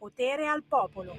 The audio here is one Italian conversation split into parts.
Potere al popolo.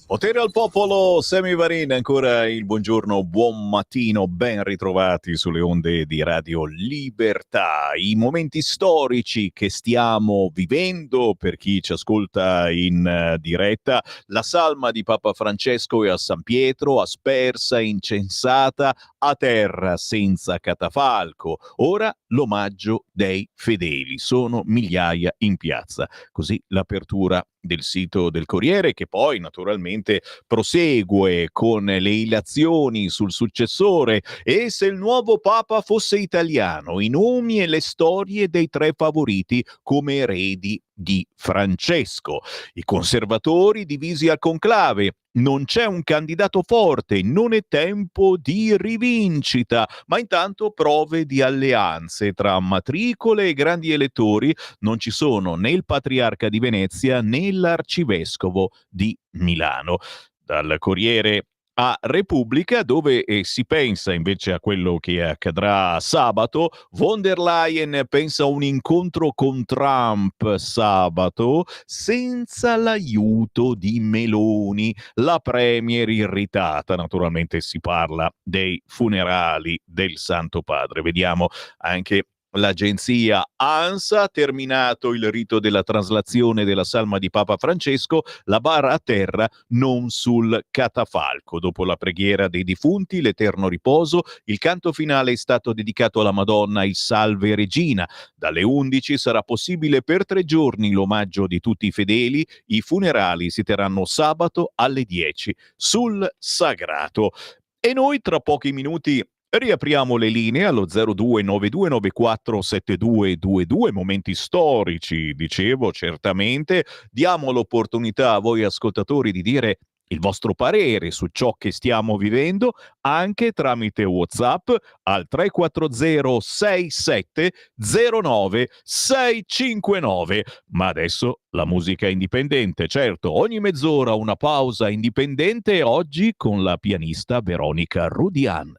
Potere al popolo, Semi Varin, ancora il buongiorno, buon mattino, ben ritrovati sulle onde di Radio Libertà. I momenti storici che stiamo vivendo, per chi ci ascolta in diretta, la salma di Papa Francesco è a San Pietro, aspersa, incensata, a terra senza catafalco. Ora l'omaggio dei fedeli, sono migliaia in piazza. Così l'apertura del sito del Corriere, che poi naturalmente prosegue con le illazioni sul successore e se il nuovo Papa fosse italiano, i nomi e le storie dei tre favoriti come eredi di Francesco. I conservatori divisi al conclave. Non c'è un candidato forte, non è tempo di rivincita, ma intanto prove di alleanze tra matricole e grandi elettori non ci sono né il patriarca di Venezia né l'arcivescovo di Milano. Dal Corriere a Repubblica, dove si pensa invece a quello che accadrà sabato. Von der Leyen pensa a un incontro con Trump sabato senza l'aiuto di Meloni, la premier irritata. Naturalmente si parla dei funerali del Santo Padre. Vediamo anche l'agenzia ANSA. Terminato il rito della traslazione della salma di Papa Francesco, la bara a terra, non sul catafalco. Dopo la preghiera dei defunti, l'eterno riposo, il canto finale è stato dedicato alla Madonna, il Salve Regina. Dalle 11 sarà possibile per 3 giorni l'omaggio di tutti i fedeli. I funerali si terranno sabato alle 10 sul Sagrato. E noi tra pochi minuti riapriamo le linee allo 0292947222, momenti storici, dicevo, certamente. Diamo l'opportunità a voi ascoltatori di dire il vostro parere su ciò che stiamo vivendo anche tramite WhatsApp al 340 6709 659. Ma adesso la musica indipendente, certo, ogni mezz'ora una pausa indipendente, oggi con la pianista Veronica Rudian.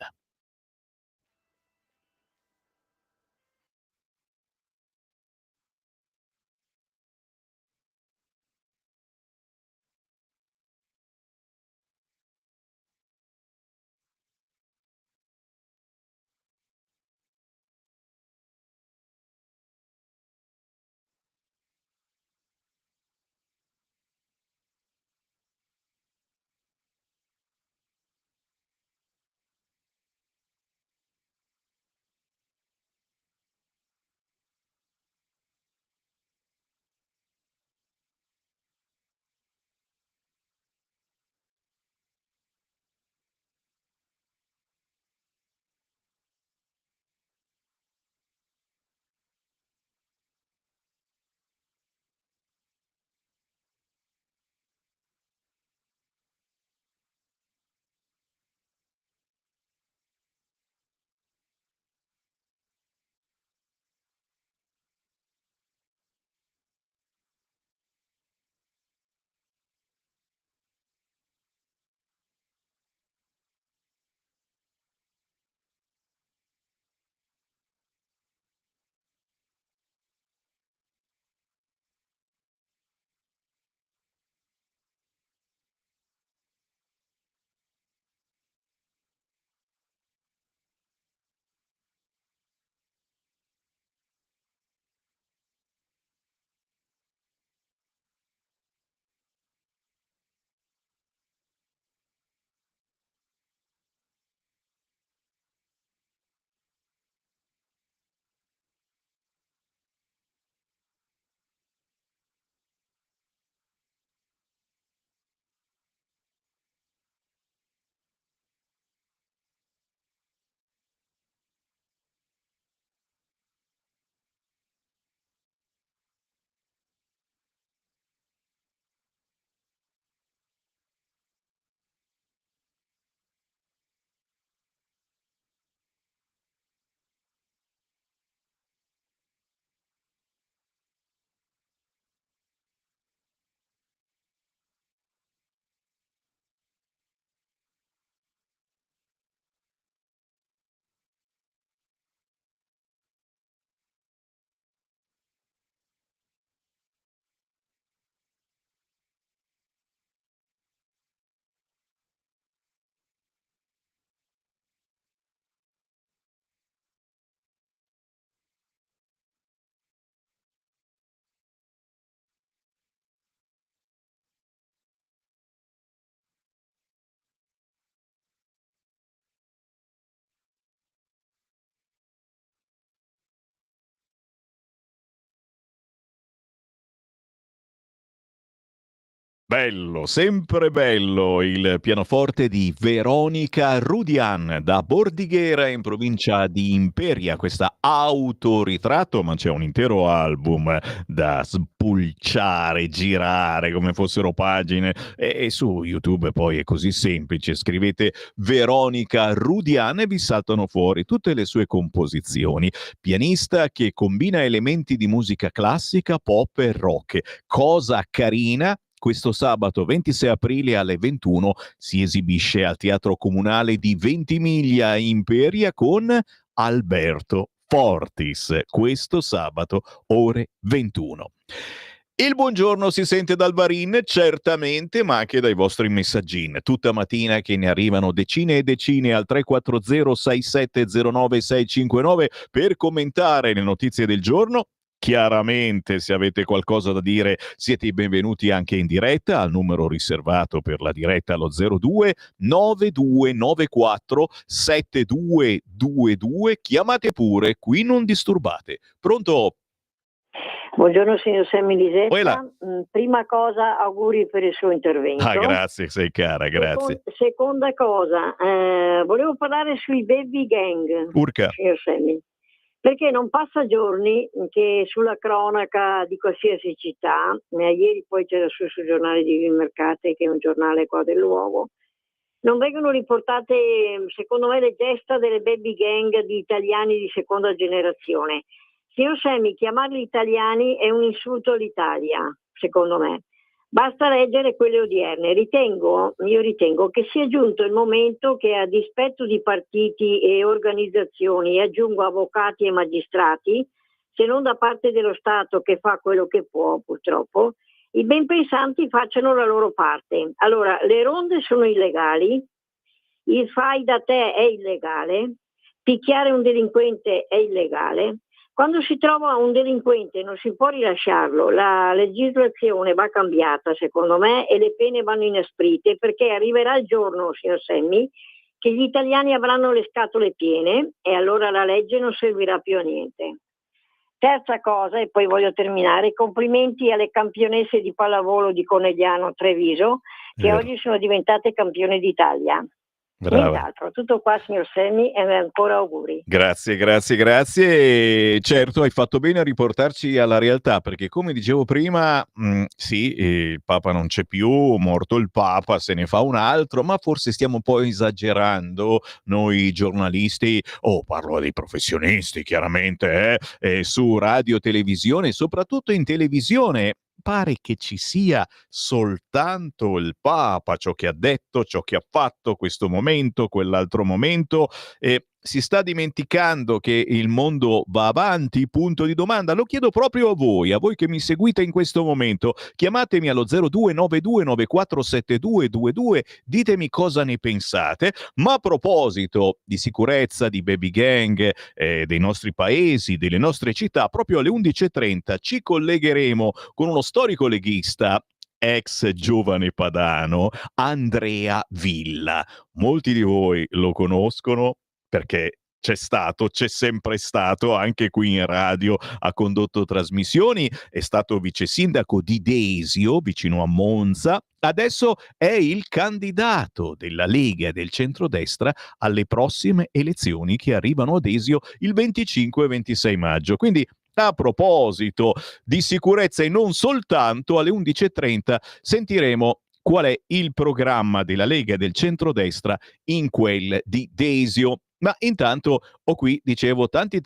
Bello, sempre bello il pianoforte di Veronica Rudian da Bordighera in provincia di Imperia, questa autoritratto, ma c'è un intero album da spulciare, girare come fossero pagine e su YouTube poi è così semplice, scrivete Veronica Rudian e vi saltano fuori tutte le sue composizioni. Pianista che combina elementi di musica classica, pop e rock. Cosa carina, questo sabato 26 aprile alle 21 si esibisce al Teatro Comunale di Ventimiglia Imperia con Alberto Fortis. Questo sabato ore 21. Il buongiorno si sente dal Varin, certamente, ma anche dai vostri messaggini. Tutta mattina che ne arrivano decine e decine al 340 6709 659 per commentare le notizie del giorno. Chiaramente, se avete qualcosa da dire, siete i benvenuti anche in diretta al numero riservato per la diretta allo 02 9294 7222. Chiamate pure, qui non disturbate. Pronto? Buongiorno signor Sammy Lisetta. Quella. Prima cosa, auguri per il suo intervento. Grazie, sei cara, grazie. Seconda cosa, volevo parlare sui baby gang, Urca. Signor Sammy, perché non passa giorni che sulla cronaca di qualsiasi città, ieri poi c'era sul giornale di Mercate, che è un giornale qua del luogo, non vengono riportate, secondo me, le gesta delle baby gang di italiani di seconda generazione. Signor Sammy, chiamarli italiani è un insulto all'Italia, secondo me. Basta leggere quelle odierne. Io ritengo che sia giunto il momento che, a dispetto di partiti e organizzazioni, e aggiungo avvocati e magistrati, se non da parte dello Stato che fa quello che può, purtroppo, i ben pensanti facciano la loro parte. Allora, le ronde sono illegali, il fai da te è illegale, picchiare un delinquente è illegale. Quando si trova un delinquente non si può rilasciarlo, la legislazione va cambiata secondo me e le pene vanno inasprite, perché arriverà il giorno, signor Semmi, che gli italiani avranno le scatole piene e allora la legge non servirà più a niente. Terza cosa, e poi voglio terminare, complimenti alle campionesse di pallavolo di Conegliano Treviso, che oggi sono diventate campione d'Italia. Brava. Nient'altro, tutto qua signor Semmi e ancora auguri. Grazie. E certo, hai fatto bene a riportarci alla realtà, perché come dicevo prima, sì, il Papa non c'è più, morto il Papa, se ne fa un altro, ma forse stiamo un po' esagerando noi giornalisti, parlo dei professionisti chiaramente, su radio, televisione, soprattutto in televisione. Pare che ci sia soltanto il Papa, ciò che ha detto, ciò che ha fatto, questo momento, quell'altro momento, e si sta dimenticando che il mondo va avanti, punto di domanda. Lo chiedo proprio a voi che mi seguite in questo momento. Chiamatemi allo 0292947222, ditemi cosa ne pensate. Ma a proposito di sicurezza, di baby gang, dei nostri paesi, delle nostre città, proprio alle 11:30 ci collegheremo con uno storico leghista, ex giovane padano, Andrea Villa. Molti di voi lo conoscono perché c'è sempre stato, anche qui in radio ha condotto trasmissioni, è stato vice sindaco di Desio, vicino a Monza. Adesso è il candidato della Lega e del centrodestra alle prossime elezioni che arrivano a Desio il 25 e 26 maggio. Quindi, a proposito di sicurezza e non soltanto, alle 11:30 sentiremo qual è il programma della Lega e del centrodestra in quel di Desio. Ma intanto ho qui, dicevo, tanti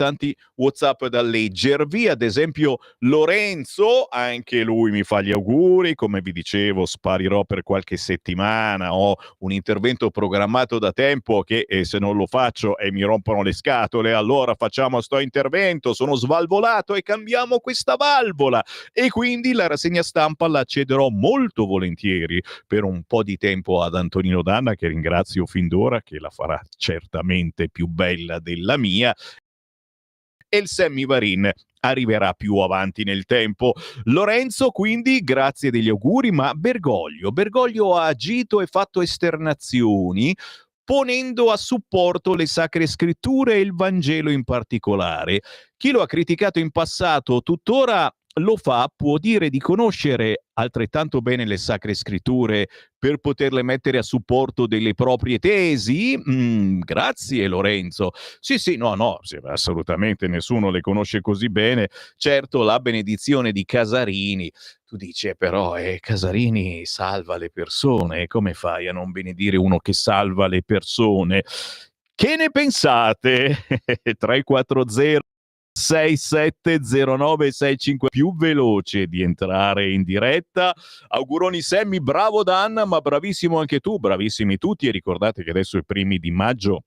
WhatsApp da leggervi, ad esempio Lorenzo, anche lui mi fa gli auguri, come vi dicevo sparirò per qualche settimana, ho un intervento programmato da tempo che se non lo faccio mi rompono le scatole, allora facciamo sto intervento, sono svalvolato e cambiamo questa valvola, e quindi la rassegna stampa la cederò molto volentieri per un po' di tempo ad Antonino Danna, che ringrazio fin d'ora, che la farà certamente più bella della mia, e il Sammy Varin arriverà più avanti nel tempo. Lorenzo, quindi, grazie degli auguri, ma Bergoglio ha agito e fatto esternazioni ponendo a supporto le sacre scritture e il Vangelo in particolare. Chi lo ha criticato in passato tuttora lo fa può dire di conoscere altrettanto bene le sacre scritture per poterle mettere a supporto delle proprie tesi? Grazie Lorenzo. Sì, sì, no, sì, assolutamente nessuno le conosce così bene. Certo, la benedizione di Casarini, tu dici, però Casarini salva le persone, come fai a non benedire uno che salva le persone? Che ne pensate? 340 670965 più veloce di entrare in diretta. Auguroni Sammy, bravo Dan, ma bravissimo anche tu, bravissimi tutti, e ricordate che adesso i primi di maggio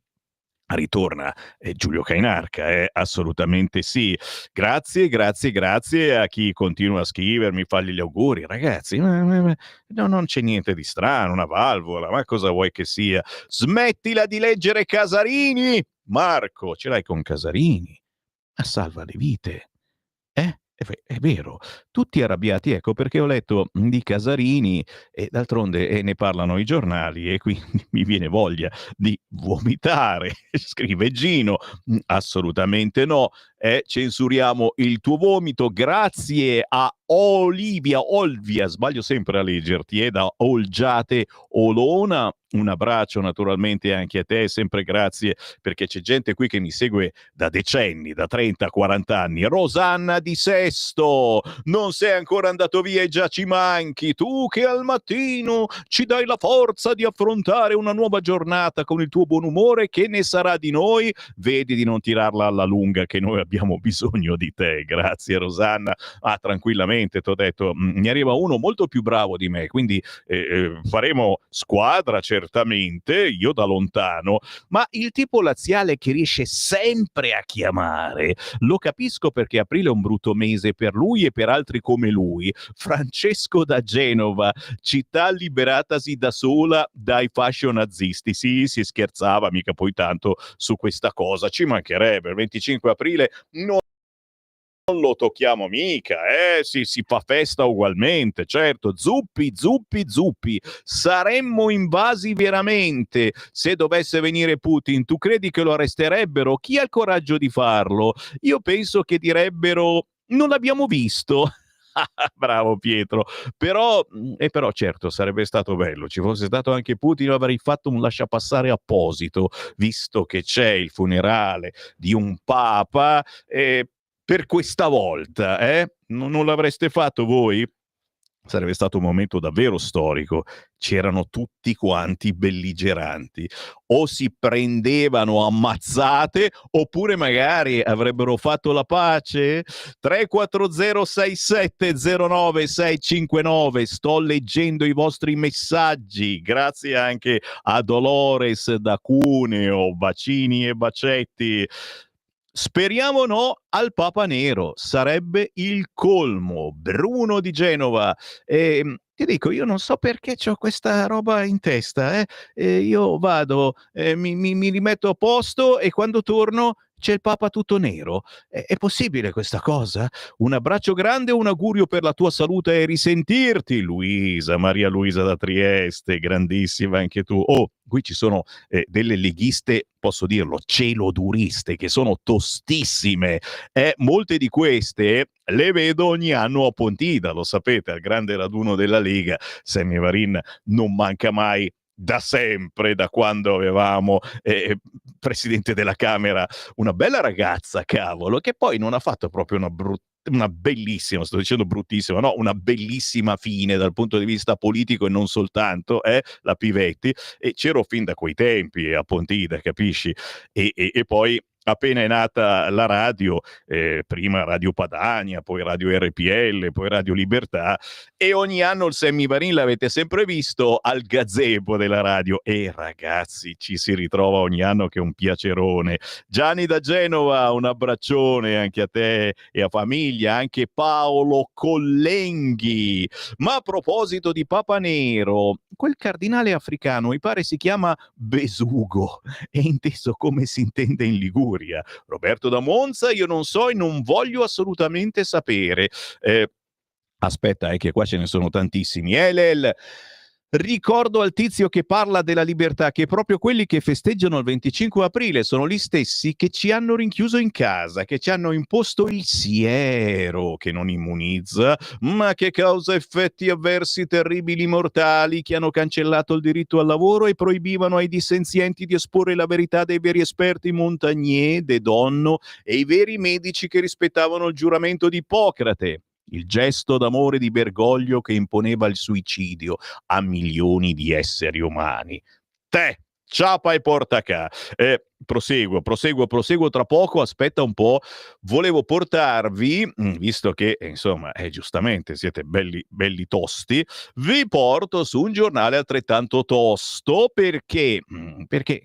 ritorna Giulio Cainarca, assolutamente sì. Grazie a chi continua a scrivermi, fargli gli auguri. Ragazzi, no, non c'è niente di strano, una valvola, ma cosa vuoi che sia? Smettila di leggere Casarini! Marco, ce l'hai con Casarini? Ma salva le vite. È vero, tutti arrabbiati, ecco perché ho letto di Casarini e d'altronde ne parlano i giornali e quindi mi viene voglia di vomitare. Scrive Gino, assolutamente no, censuriamo il tuo vomito, grazie a Olvia, sbaglio sempre a leggerti, da Olgiate Olona, un abbraccio naturalmente anche a te, sempre grazie perché c'è gente qui che mi segue da decenni, da 30-40 anni. Rosanna di Sesto, non sei ancora andato via e già ci manchi, tu che al mattino ci dai la forza di affrontare una nuova giornata con il tuo buon umore, che ne sarà di noi? Vedi di non tirarla alla lunga che noi abbiamo bisogno di te. Grazie Rosanna. Tranquillamente, ti ho detto, ne arriva uno molto più bravo di me, quindi faremo squadra certamente, io da lontano, ma il tipo laziale che riesce sempre a chiamare, lo capisco perché aprile è un brutto mese per lui e per altri come lui. Francesco da Genova, città liberatasi da sola dai fascio nazisti. Sì, si scherzava mica poi tanto su questa cosa, ci mancherebbe, il 25 aprile non lo tocchiamo mica, si fa festa ugualmente, certo, zuppi, saremmo invasi veramente se dovesse venire Putin, tu credi che lo arresterebbero? Chi ha il coraggio di farlo? Io penso che direbbero, non l'abbiamo visto. Bravo Pietro, però certo sarebbe stato bello, ci fosse stato anche Putin, avrei fatto un lasciapassare apposito, visto che c'è il funerale di un papa, per questa volta, non l'avreste fatto voi? Sarebbe stato un momento davvero storico. C'erano tutti quanti belligeranti. O si prendevano ammazzate, oppure magari avrebbero fatto la pace. 34067096596. Sto leggendo i vostri messaggi. Grazie anche a Dolores da Cuneo. Bacini e bacetti. Speriamo no al Papa Nero, sarebbe il colmo. Bruno di Genova. Ti dico, io non so perché c'ho questa roba in testa. Io vado, mi rimetto a posto e quando torno c'è il Papa tutto nero. È possibile questa cosa? Un abbraccio grande, un augurio per la tua salute e risentirti, Luisa, Maria Luisa da Trieste, grandissima anche tu. Oh, qui ci sono delle leghiste, posso dirlo, celoduriste, che sono tostissime. Molte di queste le vedo ogni anno a Pontida, lo sapete, al grande raduno della Lega. Sammy Varin non manca mai da sempre, da quando avevamo presidente della Camera una bella ragazza, cavolo, che poi non ha fatto proprio una bellissima, sto dicendo bruttissima, no, una bellissima fine dal punto di vista politico e non soltanto, la Pivetti, e c'ero fin da quei tempi a Pontida, capisci? E poi appena è nata la radio, prima Radio Padania, poi Radio RPL, poi Radio Libertà, e ogni anno il Sammy Varin l'avete sempre visto al gazebo della radio, e ragazzi ci si ritrova ogni anno che è un piacerone. Gianni da Genova, un abbraccione anche a te e a famiglia, anche Paolo Collenghi. Ma a proposito di Papa Nero, quel cardinale africano mi pare si chiama Besugo, è inteso come si intende in Liguria. Roberto da Monza, io non so e non voglio assolutamente sapere. Aspetta, che qua ce ne sono tantissimi. Elel, Ricordo al tizio che parla della libertà che proprio quelli che festeggiano il 25 aprile sono gli stessi che ci hanno rinchiuso in casa, che ci hanno imposto il siero che non immunizza, ma che causa effetti avversi terribili mortali, che hanno cancellato il diritto al lavoro e proibivano ai dissenzienti di esporre la verità dei veri esperti Montagnier, De Donno e i veri medici che rispettavano il giuramento di Ippocrate. Il gesto d'amore di Bergoglio che imponeva il suicidio a milioni di esseri umani. Te, ciapa e porta ca. Proseguo tra poco, aspetta un po'. Volevo portarvi, visto che insomma, giustamente siete belli tosti, vi porto su un giornale altrettanto tosto perché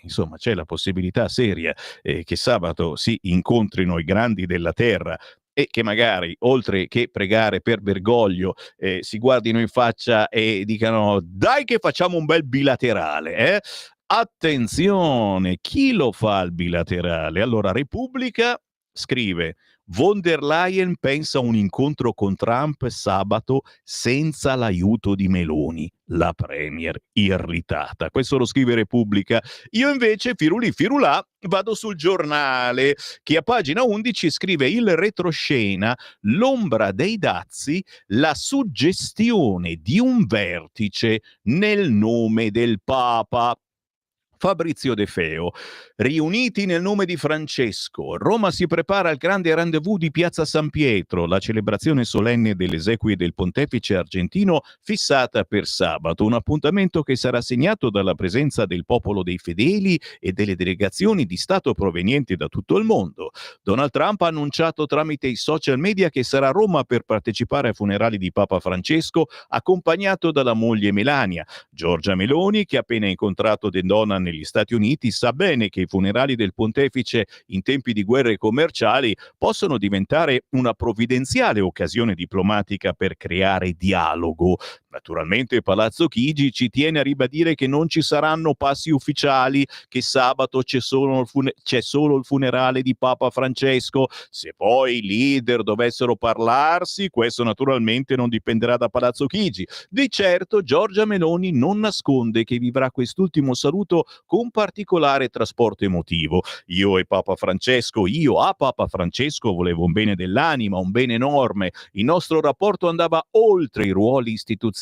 insomma c'è la possibilità seria che sabato si incontrino i grandi della terra e che magari, oltre che pregare per Bergoglio, si guardino in faccia e dicano dai che facciamo un bel bilaterale, eh? Attenzione, chi lo fa il bilaterale? Allora, Repubblica scrive von der Leyen pensa a un incontro con Trump sabato senza l'aiuto di Meloni, la premier irritata. Questo lo scrive Repubblica. Io invece, firulì firulà, vado sul giornale che a pagina 11 scrive il retroscena, l'ombra dei dazi, la suggestione di un vertice nel nome del Papa. Fabrizio De Feo. Riuniti nel nome di Francesco, Roma si prepara al grande rendezvous di Piazza San Pietro, la celebrazione solenne delle esequie del pontefice argentino fissata per sabato, un appuntamento che sarà segnato dalla presenza del popolo dei fedeli e delle delegazioni di Stato provenienti da tutto il mondo. Donald Trump ha annunciato tramite i social media che sarà a Roma per partecipare ai funerali di Papa Francesco, accompagnato dalla moglie Melania. Giorgia Meloni, che ha appena incontrato De Donna negli Stati Uniti, sa bene che i funerali del pontefice in tempi di guerre commerciali possono diventare una provvidenziale occasione diplomatica per creare dialogo. Naturalmente Palazzo Chigi ci tiene a ribadire che non ci saranno passi ufficiali, che sabato c'è solo il funerale di Papa Francesco. Se poi i leader dovessero parlarsi, questo naturalmente non dipenderà da Palazzo Chigi. Di certo Giorgia Meloni non nasconde che vivrà quest'ultimo saluto con particolare trasporto emotivo. Io a Papa Francesco volevo un bene dell'anima, un bene enorme. Il nostro rapporto andava oltre i ruoli istituzionali.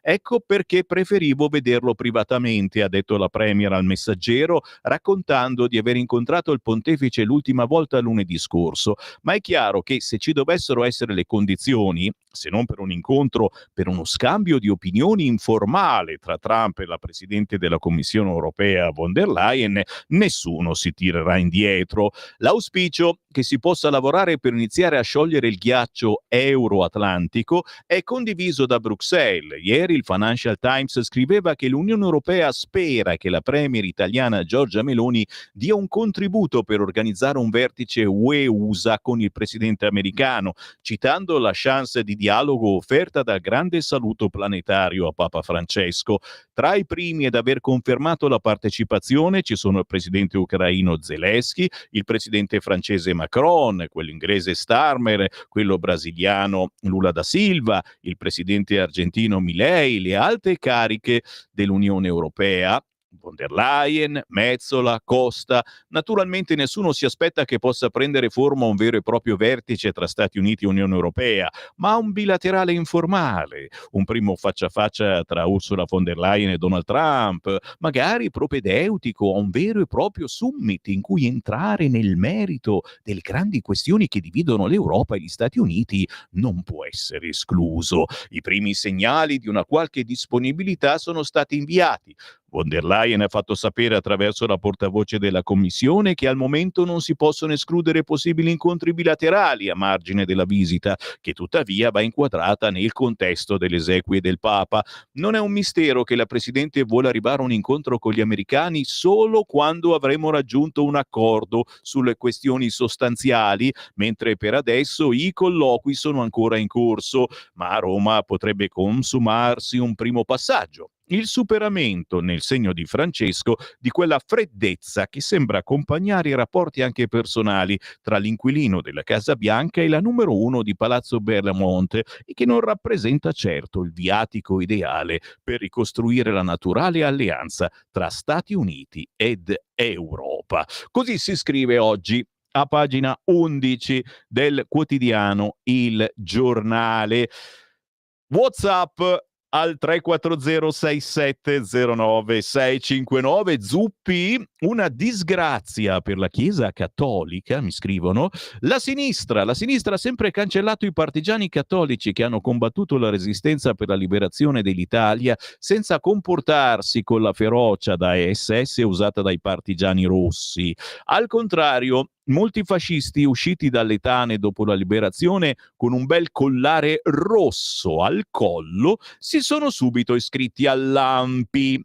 Ecco perché preferivo vederlo privatamente, ha detto la Premier al Messaggero, raccontando di aver incontrato il pontefice l'ultima volta lunedì scorso. Ma è chiaro che se ci dovessero essere le condizioni, se non per un incontro, per uno scambio di opinioni informale tra Trump e la Presidente della Commissione europea von der Leyen, nessuno si tirerà indietro. L'auspicio che si possa lavorare per iniziare a sciogliere il ghiaccio euroatlantico è condiviso da Bruxelles. Ieri il Financial Times scriveva che l'Unione Europea spera che la premier italiana Giorgia Meloni dia un contributo per organizzare un vertice UE-USA con il presidente americano, citando la chance di dialogo offerta dal grande saluto planetario a Papa Francesco. Tra i primi ad aver confermato la partecipazione ci sono il presidente ucraino Zelensky, il presidente francese Macron, quello inglese Starmer, quello brasiliano Lula da Silva, il presidente argentino Milei, le alte cariche dell'Unione Europea, von der Leyen, Metsola, Costa. Naturalmente nessuno si aspetta che possa prendere forma un vero e proprio vertice tra Stati Uniti e Unione Europea, ma un bilaterale informale, un primo faccia a faccia tra Ursula von der Leyen e Donald Trump, magari propedeutico a un vero e proprio summit in cui entrare nel merito delle grandi questioni che dividono l'Europa e gli Stati Uniti non può essere escluso. I primi segnali di una qualche disponibilità sono stati inviati. Von der Leyen ha fatto sapere attraverso la portavoce della Commissione che al momento non si possono escludere possibili incontri bilaterali a margine della visita, che tuttavia va inquadrata nel contesto delle esequie del Papa. Non è un mistero che la Presidente vuole arrivare a un incontro con gli americani solo quando avremo raggiunto un accordo sulle questioni sostanziali, mentre per adesso i colloqui sono ancora in corso, ma a Roma potrebbe consumarsi un primo passaggio. il superamento, nel segno di Francesco, di quella freddezza che sembra accompagnare i rapporti anche personali tra l'inquilino della Casa Bianca e la numero uno di Palazzo Belmonte e che non rappresenta certo il viatico ideale per ricostruire la naturale alleanza tra Stati Uniti ed Europa. Così si scrive oggi a pagina 11 del quotidiano Il Giornale. WhatsApp al 3406709 Zuppi, una disgrazia per la Chiesa cattolica, mi scrivono. La sinistra ha sempre cancellato i partigiani cattolici che hanno combattuto la resistenza per la liberazione dell'Italia senza comportarsi con la ferocia da SS usata dai partigiani rossi. Al contrario, molti fascisti usciti dalle tane dopo la liberazione con un bel collare rosso al collo si sono subito iscritti all'ANPI.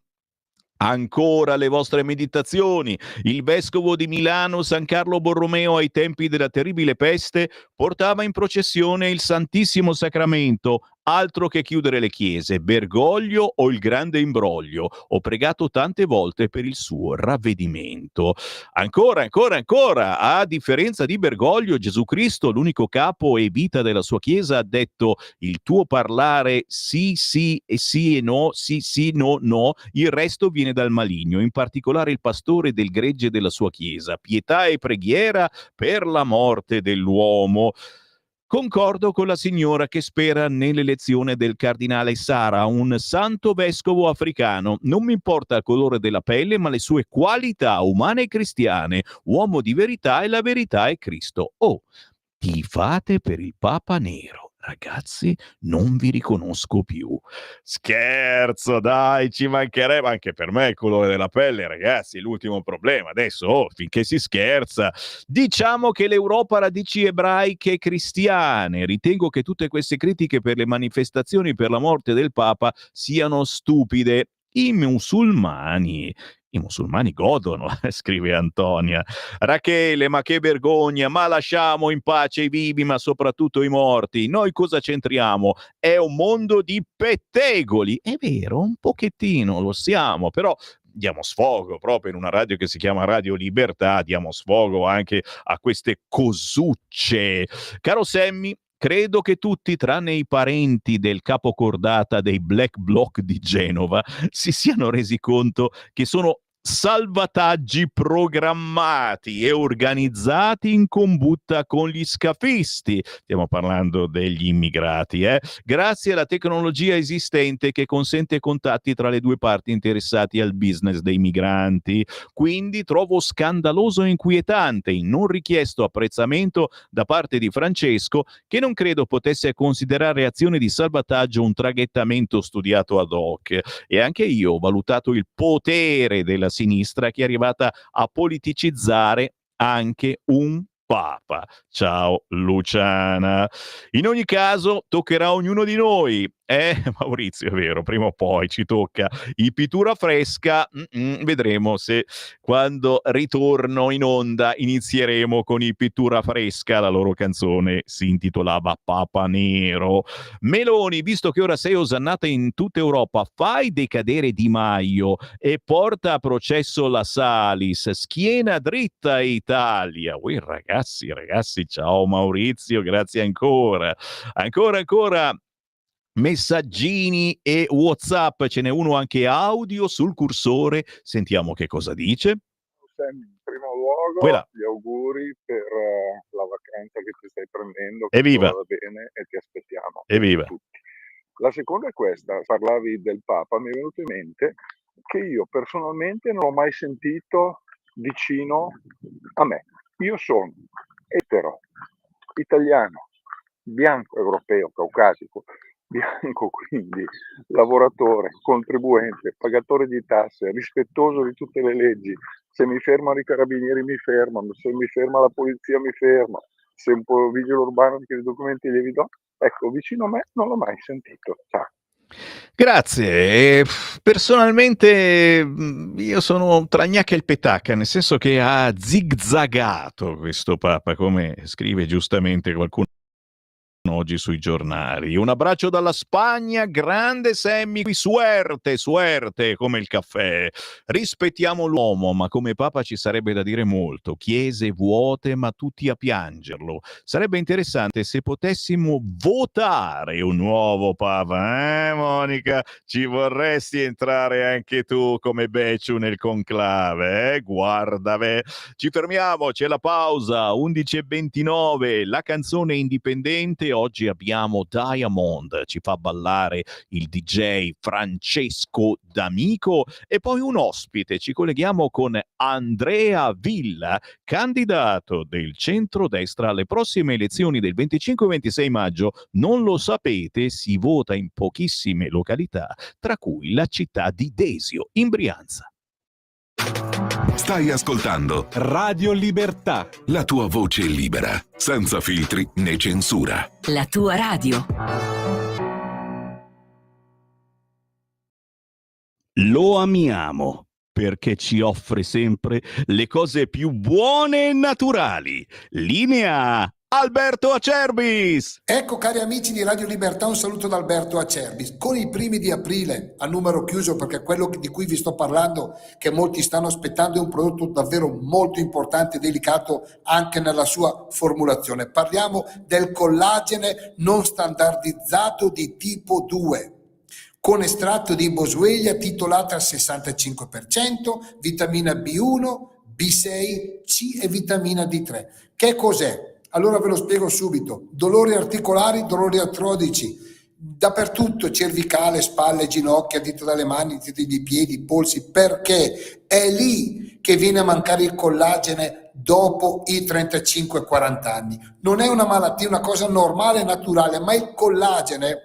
Ancora le vostre meditazioni. Il vescovo di Milano, San Carlo Borromeo, ai tempi della terribile peste, portava in processione il Santissimo Sacramento. Altro che chiudere le chiese, Bergoglio o il grande imbroglio. Ho pregato tante volte per il suo ravvedimento. Ancora. A differenza di Bergoglio, Gesù Cristo, l'unico capo e vita della sua Chiesa, ha detto: il tuo parlare sì e sì e no, sì no no, il resto viene dal maligno, in particolare il pastore del gregge della sua Chiesa. Pietà e preghiera per la morte dell'uomo. Concordo con la signora che spera nell'elezione del cardinale Sara, un santo vescovo africano. Non mi importa il colore della pelle, ma le sue qualità umane e cristiane. Uomo di verità e la verità è Cristo. Oh, tifate per il Papa Nero. Ragazzi, non vi riconosco più. Scherzo, dai, ci mancherebbe. Anche per me il colore della pelle, ragazzi, è l'ultimo problema. Adesso, finché si scherza, diciamo che l'Europa ha radici ebraiche e cristiane. Ritengo che tutte queste critiche per le manifestazioni per la morte del Papa siano stupide. I musulmani godono, scrive Antonia. Rachele, ma che vergogna, ma lasciamo in pace i vivi, ma soprattutto i morti. Noi cosa c'entriamo? È un mondo di pettegoli. È vero, un pochettino lo siamo, però diamo sfogo proprio in una radio che si chiama Radio Libertà, diamo sfogo anche a queste cosucce. Caro Sammy, credo che tutti, tranne i parenti del capocordata dei Black Bloc di Genova, si siano resi conto che sono salvataggi programmati e organizzati in combutta con gli scafisti. Stiamo parlando degli immigrati, grazie alla tecnologia esistente che consente contatti tra le due parti interessati al business dei migranti. Quindi trovo scandaloso e inquietante il non richiesto apprezzamento da parte di Francesco, che non credo potesse considerare azione di salvataggio un traghettamento studiato ad hoc. E anche io ho valutato il potere della sinistra che è arrivata a politicizzare anche un papa. Ciao Luciana. In ogni caso toccherà a ognuno di noi. Maurizio, è vero, prima o poi ci tocca i pittura fresca. Vedremo se quando ritorno in onda inizieremo con i pittura fresca. La loro canzone si intitolava Papa Nero. Meloni, visto che ora sei osannata in tutta Europa, fai decadere Di Maio e porta a processo la Salis. Schiena dritta Italia. Ui, ragazzi, ciao Maurizio, grazie ancora. Ancora. Messaggini e WhatsApp, ce n'è uno anche audio sul cursore. Sentiamo che cosa dice. In primo luogo, Quella. gli auguri per la vacanza che ti stai prendendo, che Evviva. vada bene e ti aspettiamo. Evviva. Tutti. La seconda è questa, parlavi del Papa, mi è venuto in mente che io personalmente non ho mai sentito vicino a me. Io sono etero, italiano, bianco, europeo, caucasico, bianco, quindi lavoratore, contribuente, pagatore di tasse, rispettoso di tutte le leggi. Se mi fermano i carabinieri mi fermano, se mi ferma la polizia mi ferma, se un po' vigile urbano che i documenti li do, ecco, vicino a me non l'ho mai sentito. Ciao. Grazie. Personalmente io sono tra gnacca e il petacca, nel senso che ha zigzagato questo Papa, come scrive giustamente qualcuno oggi sui giornali. Un abbraccio dalla Spagna, grande Sammy, qui suerte, suerte come il caffè. Rispettiamo l'uomo, ma come Papa ci sarebbe da dire molto. Chiese vuote, ma tutti a piangerlo. Sarebbe interessante se potessimo votare un nuovo Papa, Monica? Ci vorresti entrare anche tu come Becciu nel conclave, eh? Guarda, beh. Ci fermiamo, c'è la pausa, 11:29, la canzone indipendente. Oggi abbiamo Diamond, ci fa ballare il DJ Francesco D'Amico e poi un ospite, ci colleghiamo con Andrea Villa, candidato del centrodestra alle prossime elezioni del 25-26 maggio. Non lo sapete, si vota in pochissime località, tra cui la città di Desio, in Brianza. Stai ascoltando Radio Libertà, la tua voce libera, senza filtri né censura. La tua radio. Lo amiamo perché ci offre sempre le cose più buone e naturali. Linea Alberto Acerbis! Ecco, cari amici di Radio Libertà, un saluto da Alberto Acerbis. Con i primi di aprile, a numero chiuso, perché quello di cui vi sto parlando, che molti stanno aspettando, è un prodotto davvero molto importante e delicato anche nella sua formulazione. Parliamo del collagene non standardizzato di tipo 2, con estratto di boswellia titolata al 65%, vitamina B1, B6, C e vitamina D3. Che cos'è? Allora ve lo spiego subito. Dolori articolari, dolori artrodici, dappertutto, cervicale, spalle, ginocchia, dita dalle mani, dita dei piedi, polsi, perché è lì che viene a mancare il collagene dopo i 35-40 anni. Non è una malattia, una cosa normale e naturale, ma il collagene,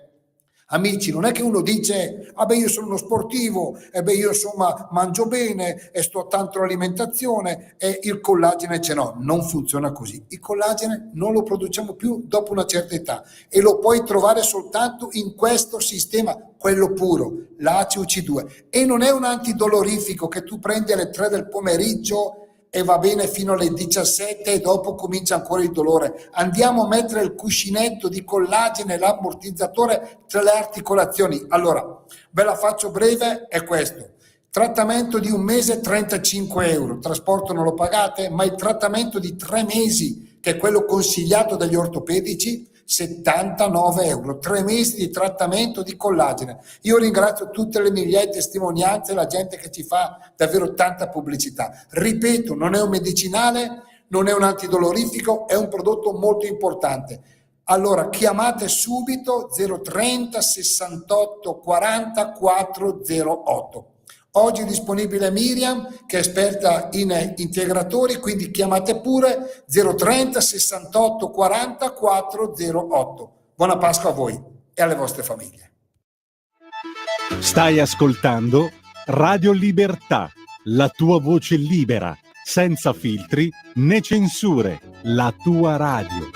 amici, non è che uno dice, ah beh io sono uno sportivo, e beh io insomma mangio bene e sto tanto all'alimentazione e il collagene c'è. No, non funziona così. Il collagene non lo produciamo più dopo una certa età e lo puoi trovare soltanto in questo sistema, quello puro, l'ACUC2, e non è un antidolorifico che tu prendi alle 3 del pomeriggio e va bene fino alle 17 e dopo comincia ancora il dolore. Andiamo a mettere il cuscinetto di collagene, l'ammortizzatore tra le articolazioni. Allora, ve la faccio breve, è questo. Trattamento di un mese 35 euro, trasporto non lo pagate, ma il trattamento di 3 mesi, che è quello consigliato dagli ortopedici, 79 euro, 3 mesi di trattamento di collagene. Io ringrazio tutte le migliaia di testimonianze, la gente che ci fa davvero tanta pubblicità. Ripeto, non è un medicinale, non è un antidolorifico, è un prodotto molto importante. Allora chiamate subito 030 68 40 408. Oggi è disponibile Miriam, che è esperta in integratori, quindi chiamate pure 030 68 40 408. Buona Pasqua a voi e alle vostre famiglie. stai ascoltando Radio Libertà, la tua voce libera, senza filtri né censure, la tua radio.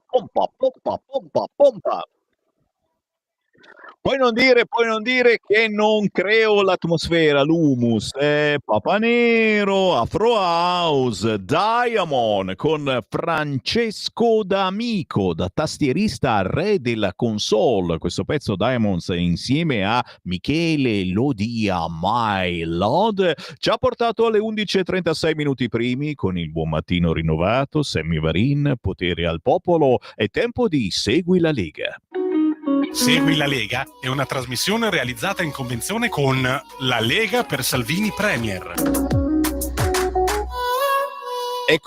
pompa, pompa, pompa, pompa. Puoi non dire che non creo l'atmosfera, l'humus. Papa Nero, Afro House, Diamond con Francesco D'Amico, da tastierista re della console. Questo pezzo Diamonds insieme a Michele Lodia, My Lord, ci ha portato alle 11:36 minuti primi con il buon mattino rinnovato, Sammy Varin, potere al popolo. È tempo di Segui la Lega. Segui la Lega è una trasmissione realizzata in convenzione con La Lega per Salvini Premier. È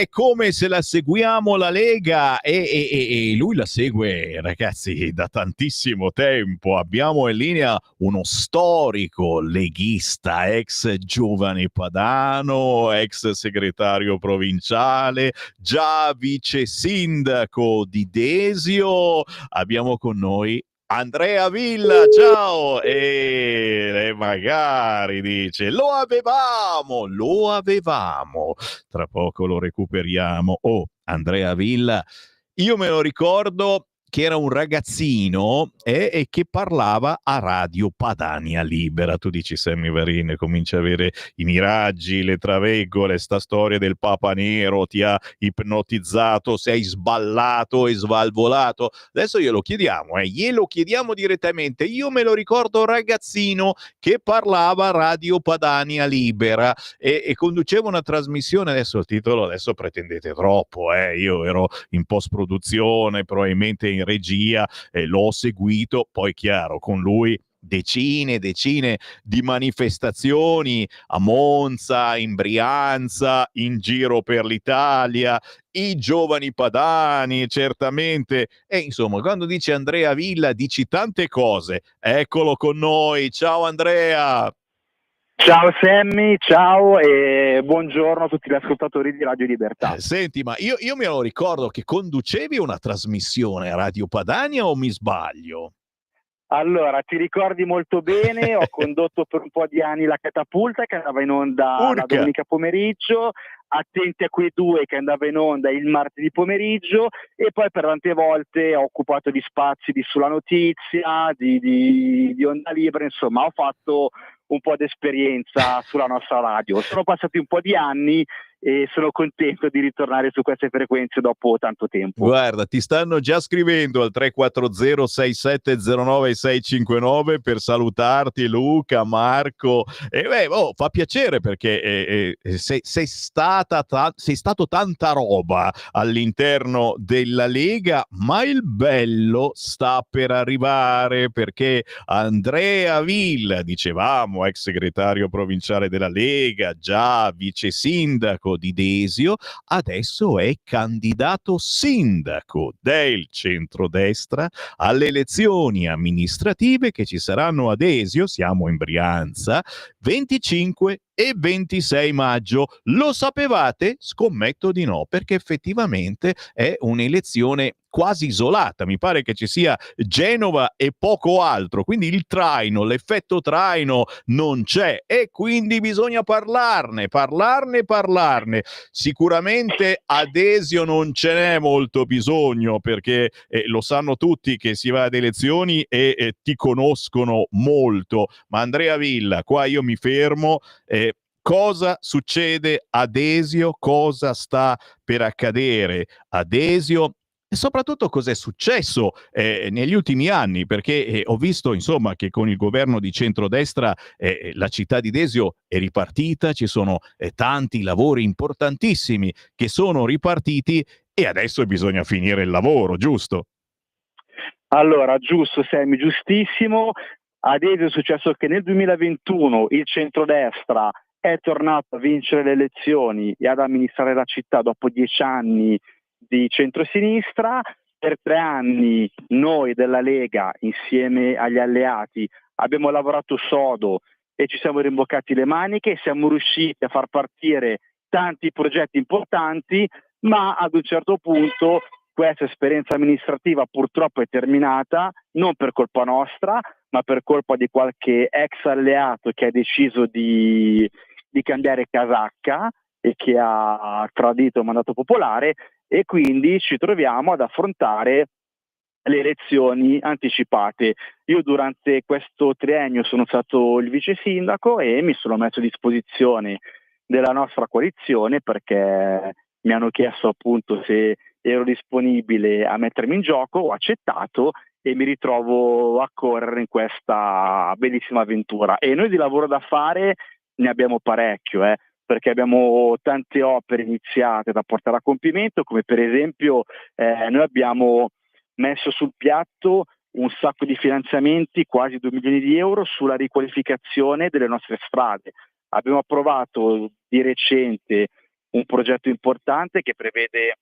come se la seguiamo la Lega e lui la segue, ragazzi, da tantissimo tempo. Abbiamo in linea uno storico leghista, ex giovane padano, ex segretario provinciale, già vice sindaco di Desio. Abbiamo con noi Andrea Villa, ciao! E magari dice, lo avevamo. Tra poco lo recuperiamo. Oh, Andrea Villa, io me lo ricordo che era un ragazzino e che parlava a Radio Padania Libera. Tu dici, Sammy Varin comincia a avere i miraggi, le traveggole, sta storia del Papa Nero ti ha ipnotizzato, sei sballato e svalvolato. Adesso glielo chiediamo direttamente. Io me lo ricordo ragazzino che parlava a Radio Padania Libera e conduceva una trasmissione. Adesso il titolo, adesso pretendete troppo, io ero in post-produzione, probabilmente in regia, l'ho seguito, poi chiaro, con lui decine di manifestazioni a Monza, in Brianza, in giro per l'Italia, i giovani padani, certamente. E insomma, quando dice Andrea Villa, dici tante cose. Eccolo con noi. Ciao Andrea! Ciao Sammy, ciao e buongiorno a tutti gli ascoltatori di Radio Libertà. Senti, ma io me lo ricordo che conducevi una trasmissione a Radio Padania o mi sbaglio? Allora, ti ricordi molto bene, ho condotto per un po' di anni la Catapulta che andava in onda la domenica pomeriggio, Attenti a quei due che andava in onda il martedì pomeriggio e poi per tante volte ho occupato gli spazi di Sulla Notizia, di Onda Libera, insomma ho fatto un po' di esperienza sulla nostra radio. Sono passati un po' di anni e sono contento di ritornare su queste frequenze dopo tanto tempo. Guarda, ti stanno già scrivendo al 340 6709 659 per salutarti, Luca, Marco. Fa piacere perché sei stato tanta roba all'interno della Lega, ma il bello sta per arrivare, perché Andrea Villa, dicevamo, ex segretario provinciale della Lega, già vice sindaco di Desio, adesso è candidato sindaco del centrodestra alle elezioni amministrative che ci saranno a Desio, siamo in Brianza, 25 e 26 maggio. Lo sapevate? Scommetto di no, perché effettivamente è un'elezione quasi isolata. Mi pare che ci sia Genova e poco altro, quindi il traino, l'effetto traino non c'è e quindi bisogna parlarne. Sicuramente ad Desio non ce n'è molto bisogno, perché lo sanno tutti che si va ad elezioni e ti conoscono molto, ma Andrea Villa, qua io mi fermo. Cosa succede a Desio? Cosa sta per accadere a Desio? E soprattutto cos'è successo negli ultimi anni, perché ho visto insomma che con il governo di centrodestra la città di Desio è ripartita, ci sono tanti lavori importantissimi che sono ripartiti e adesso bisogna finire il lavoro, giusto? Allora, giusto Sammy, giustissimo. Ad Desio è successo che nel 2021 il centrodestra è tornato a vincere le elezioni e ad amministrare la città dopo 10 anni di centrosinistra. Per 3 anni noi della Lega, insieme agli alleati, abbiamo lavorato sodo e ci siamo rimboccati le maniche e siamo riusciti a far partire tanti progetti importanti, ma ad un certo punto questa esperienza amministrativa purtroppo è terminata, non per colpa nostra, ma per colpa di qualche ex alleato che ha deciso di cambiare casacca e che ha tradito il mandato popolare, e quindi ci troviamo ad affrontare le elezioni anticipate. Io durante questo triennio sono stato il vice sindaco e mi sono messo a disposizione della nostra coalizione perché mi hanno chiesto appunto se ero disponibile a mettermi in gioco, ho accettato e mi ritrovo a correre in questa bellissima avventura. E noi di lavoro da fare ne abbiamo parecchio, perché abbiamo tante opere iniziate da portare a compimento, come per esempio noi abbiamo messo sul piatto un sacco di finanziamenti, quasi 2 milioni di euro, sulla riqualificazione delle nostre strade. Abbiamo approvato di recente un progetto importante che prevede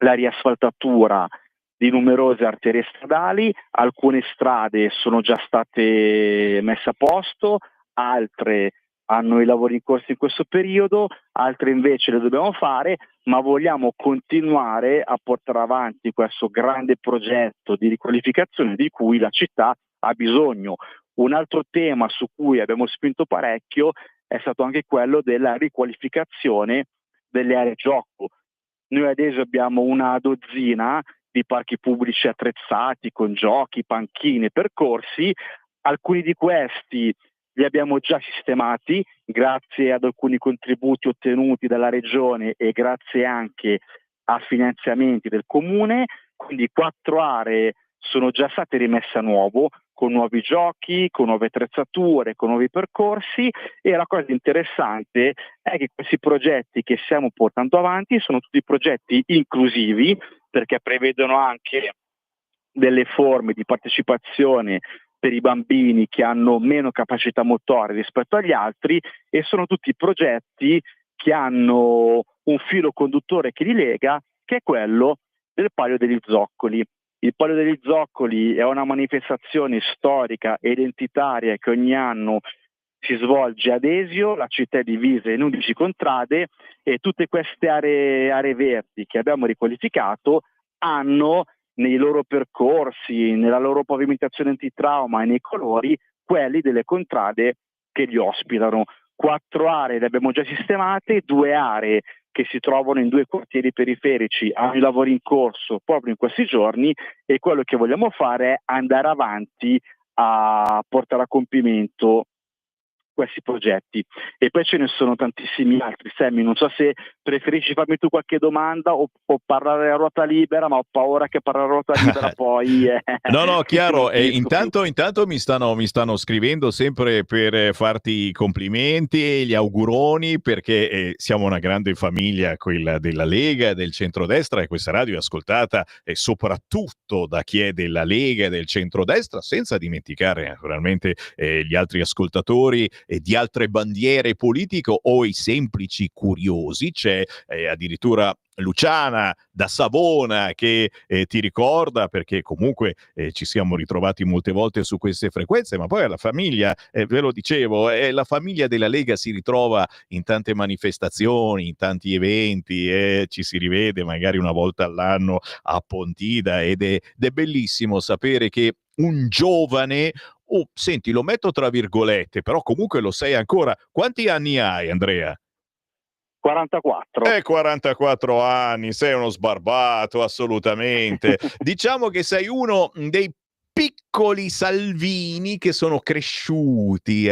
la riasfaltatura di numerose arterie stradali, alcune strade sono già state messe a posto, altre hanno i lavori in corso in questo periodo, altre invece le dobbiamo fare, ma vogliamo continuare a portare avanti questo grande progetto di riqualificazione di cui la città ha bisogno. Un altro tema su cui abbiamo spinto parecchio è stato anche quello della riqualificazione delle aree gioco. Noi adesso abbiamo una dozzina di parchi pubblici attrezzati con giochi, panchine, percorsi. Alcuni di questi li abbiamo già sistemati grazie ad alcuni contributi ottenuti dalla regione e grazie anche a finanziamenti del comune, quindi 4 aree sono già state rimesse a nuovo con nuovi giochi, con nuove attrezzature, con nuovi percorsi, e la cosa interessante è che questi progetti che stiamo portando avanti sono tutti progetti inclusivi perché prevedono anche delle forme di partecipazione per i bambini che hanno meno capacità motoria rispetto agli altri, e sono tutti progetti che hanno un filo conduttore che li lega, che è quello del Palio degli Zoccoli. Il Palio degli Zoccoli è una manifestazione storica e identitaria che ogni anno si svolge ad Desio, la città è divisa in 11 contrade e tutte queste aree verdi che abbiamo riqualificato hanno nei loro percorsi, nella loro pavimentazione antitrauma e nei colori, quelli delle contrade che li ospitano. 4 aree le abbiamo già sistemate, 2 aree che si trovano in 2 quartieri periferici hanno i lavori in corso proprio in questi giorni, e quello che vogliamo fare è andare avanti a portare a compimento questi progetti. E poi ce ne sono tantissimi altri. Sammy, non so se preferisci farmi tu qualche domanda o parlare a ruota libera, ma ho paura che parlare a ruota libera poi No, chiaro. Intanto mi stanno scrivendo sempre per farti i complimenti e gli auguroni, perché siamo una grande famiglia, quella della Lega e del centrodestra, e questa radio è ascoltata soprattutto da chi è della Lega e del centrodestra, senza dimenticare naturalmente gli altri ascoltatori e di altre bandiere politiche o i semplici curiosi. C'è addirittura Luciana da Savona che ti ricorda, perché comunque ci siamo ritrovati molte volte su queste frequenze, ma poi la famiglia, ve lo dicevo, la famiglia della Lega si ritrova in tante manifestazioni, in tanti eventi, ci si rivede magari una volta all'anno a Pontida, ed è bellissimo sapere che un giovane, senti, lo metto tra virgolette, però comunque lo sei ancora. Quanti anni hai, Andrea? 44. 44 anni, sei uno sbarbato, assolutamente. Diciamo che sei uno dei piccoli Salvini che sono cresciuti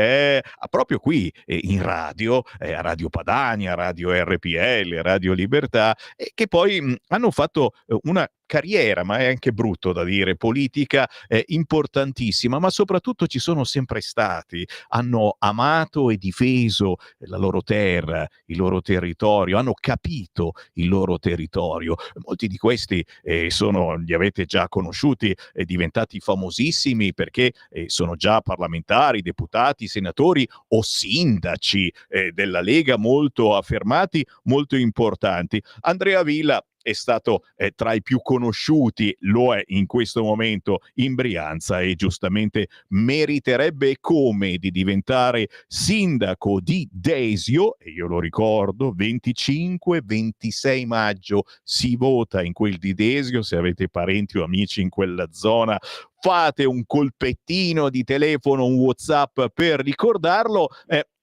proprio qui in radio, a Radio Padania, a Radio RPL, Radio Libertà, e che poi hanno fatto una carriera, ma è anche brutto da dire, politica importantissima, ma soprattutto ci sono sempre stati, hanno amato e difeso la loro terra, il loro territorio, hanno capito il loro territorio. Molti di questi li avete già conosciuti, diventati famosissimi perché sono già parlamentari, deputati, senatori o sindaci della Lega, molto affermati, molto importanti. Andrea Villa è stato tra i più conosciuti, lo è in questo momento in Brianza, e giustamente meriterebbe come di diventare sindaco di Desio. E io lo ricordo, 25-26 maggio si vota in quel di Desio. Se avete parenti o amici in quella zona, fate un colpettino di telefono, un WhatsApp per ricordarlo.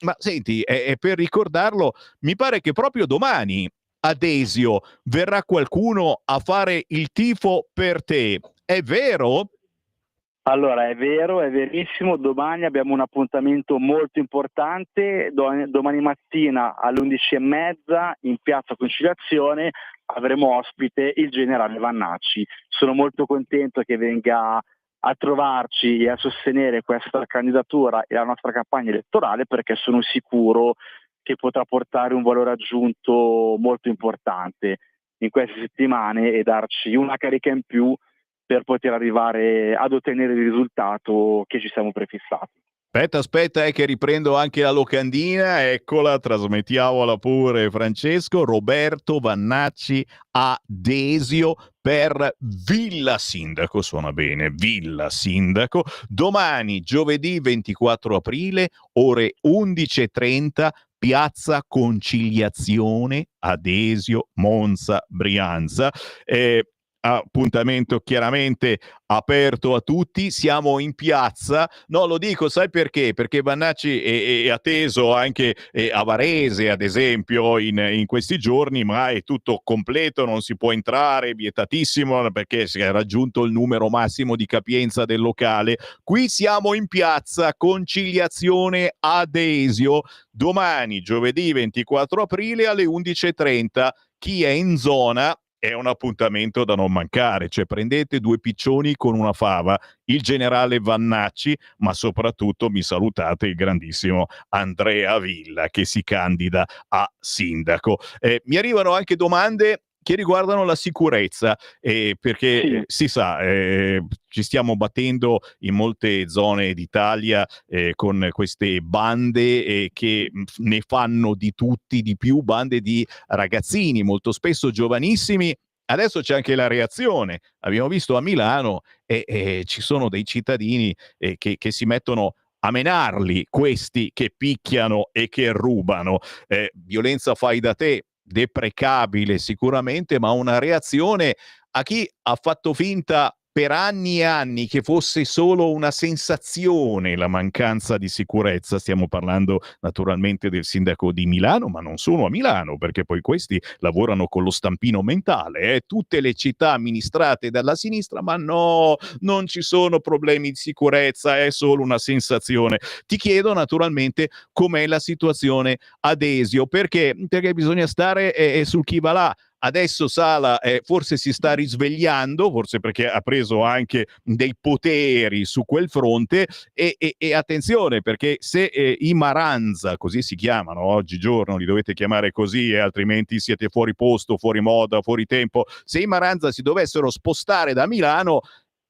Ma senti, per ricordarlo, mi pare che proprio domani a Desio verrà qualcuno a fare il tifo per te. È vero? Allora, è vero, è verissimo. Domani abbiamo un appuntamento molto importante. Domani mattina alle 11:30 in Piazza Conciliazione avremo ospite il generale Vannacci. Sono molto contento che venga a trovarci e a sostenere questa candidatura e la nostra campagna elettorale, perché sono sicuro che potrà portare un valore aggiunto molto importante in queste settimane e darci una carica in più per poter arrivare ad ottenere il risultato che ci siamo prefissati. Aspetta, che riprendo anche la locandina, eccola, trasmettiamola pure Francesco. Roberto Vannacci a Desio per Villa Sindaco, suona bene, Villa Sindaco, domani giovedì 24 aprile, ore 11:30, Piazza Conciliazione a Desio, Monza, Brianza. Appuntamento chiaramente aperto a tutti, siamo in piazza. No, lo dico, sai perché? Perché Vannacci è atteso anche a Varese, ad esempio, in questi giorni, ma è tutto completo, non si può entrare, vietatissimo, perché si è raggiunto il numero massimo di capienza del locale. Qui siamo in piazza Conciliazione a Desio, domani, giovedì 24 aprile alle 11:30. Chi è in zona è un appuntamento da non mancare, cioè prendete due piccioni con una fava, il generale Vannacci, ma soprattutto mi salutate il grandissimo Andrea Villa che si candida a sindaco. Mi arrivano anche domande che riguardano la sicurezza, perché si sa, ci stiamo battendo in molte zone d'Italia con queste bande che ne fanno di tutti di più, bande di ragazzini, molto spesso giovanissimi. Adesso c'è anche la reazione. Abbiamo visto a Milano ci sono dei cittadini che si mettono a menarli, questi che picchiano e che rubano. Violenza fai da te, deprecabile sicuramente, ma una reazione a chi ha fatto finta per anni e anni che fosse solo una sensazione la mancanza di sicurezza. Stiamo parlando naturalmente del sindaco di Milano, ma non solo a Milano, perché poi questi lavorano con lo stampino mentale. Tutte le città amministrate dalla sinistra, ma no, non ci sono problemi di sicurezza, è solo una sensazione. Ti chiedo naturalmente com'è la situazione a Desio, perché bisogna stare sul chi va là. Adesso Sala forse si sta risvegliando, forse perché ha preso anche dei poteri su quel fronte e attenzione, perché se i Maranza, così si chiamano oggigiorno, li dovete chiamare così altrimenti siete fuori posto, fuori moda, fuori tempo, se i Maranza si dovessero spostare da Milano,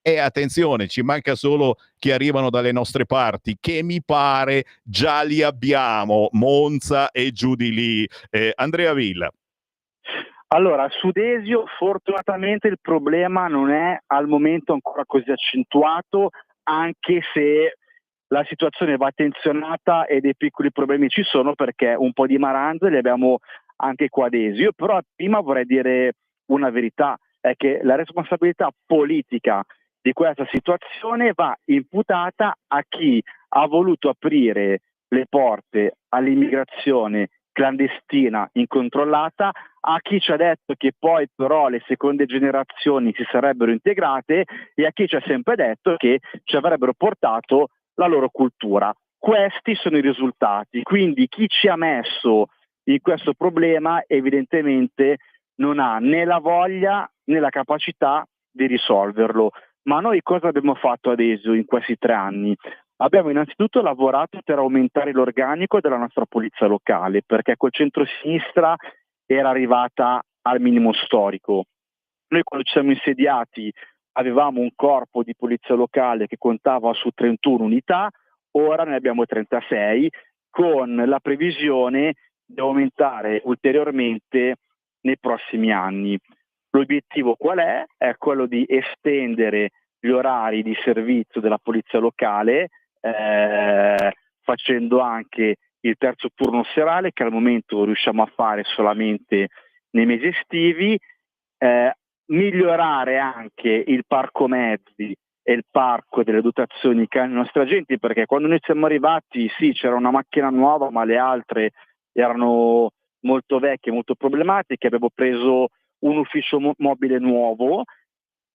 attenzione, ci manca solo che arrivano dalle nostre parti, che mi pare già li abbiamo, Monza e giù di lì. Andrea Villa. Allora, su Desio fortunatamente il problema non è al momento ancora così accentuato, anche se la situazione va attenzionata e dei piccoli problemi ci sono, perché un po' di maranze li abbiamo anche qua a Desio. Però prima vorrei dire una verità, è che la responsabilità politica di questa situazione va imputata a chi ha voluto aprire le porte all'immigrazione clandestina, incontrollata, a chi ci ha detto che poi però le seconde generazioni si sarebbero integrate e a chi ci ha sempre detto che ci avrebbero portato la loro cultura. Questi sono i risultati, quindi chi ci ha messo in questo problema evidentemente non ha né la voglia né la capacità di risolverlo. Ma noi cosa abbiamo fatto ad Desio in questi 3 anni? Abbiamo innanzitutto lavorato per aumentare l'organico della nostra polizia locale, perché col centro-sinistra era arrivata al minimo storico. Noi quando ci siamo insediati avevamo un corpo di polizia locale che contava su 31 unità, ora ne abbiamo 36, con la previsione di aumentare ulteriormente nei prossimi anni. L'obiettivo qual è? È quello di estendere gli orari di servizio della polizia locale, facendo anche il terzo turno serale, che al momento riusciamo a fare solamente nei mesi estivi, migliorare anche il parco mezzi e il parco delle dotazioni che hanno i nostri agenti, perché quando noi siamo arrivati sì, c'era una macchina nuova, ma le altre erano molto vecchie, molto problematiche. Abbiamo preso un ufficio mobile nuovo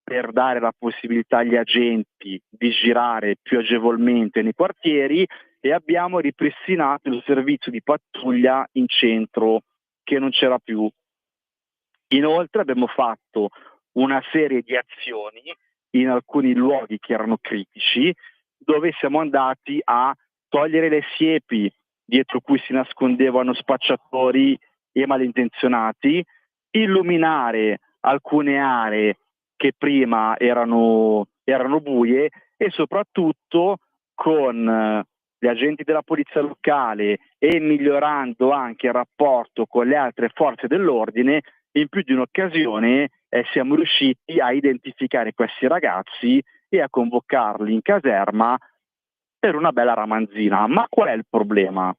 per dare la possibilità agli agenti di girare più agevolmente nei quartieri, e abbiamo ripristinato il servizio di pattuglia in centro, che non c'era più. Inoltre abbiamo fatto una serie di azioni in alcuni luoghi che erano critici, dove siamo andati a togliere le siepi dietro cui si nascondevano spacciatori e malintenzionati, illuminare alcune aree che prima erano buie, e soprattutto con gli agenti della polizia locale e migliorando anche il rapporto con le altre forze dell'ordine, in più di un'occasione siamo riusciti a identificare questi ragazzi e a convocarli in caserma per una bella ramanzina. Ma qual è il problema?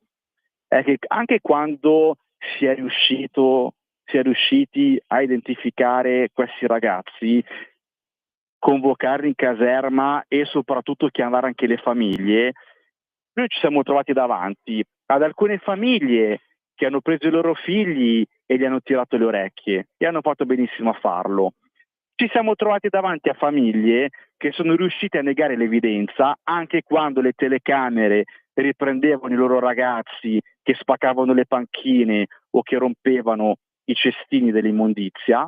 È che anche quando si è riusciti a identificare questi ragazzi, convocarli in caserma e soprattutto chiamare anche le famiglie, noi ci siamo trovati davanti ad alcune famiglie che hanno preso i loro figli e gli hanno tirato le orecchie, e hanno fatto benissimo a farlo. Ci siamo trovati davanti a famiglie che sono riuscite a negare l'evidenza anche quando le telecamere riprendevano i loro ragazzi che spaccavano le panchine o che rompevano i cestini dell'immondizia,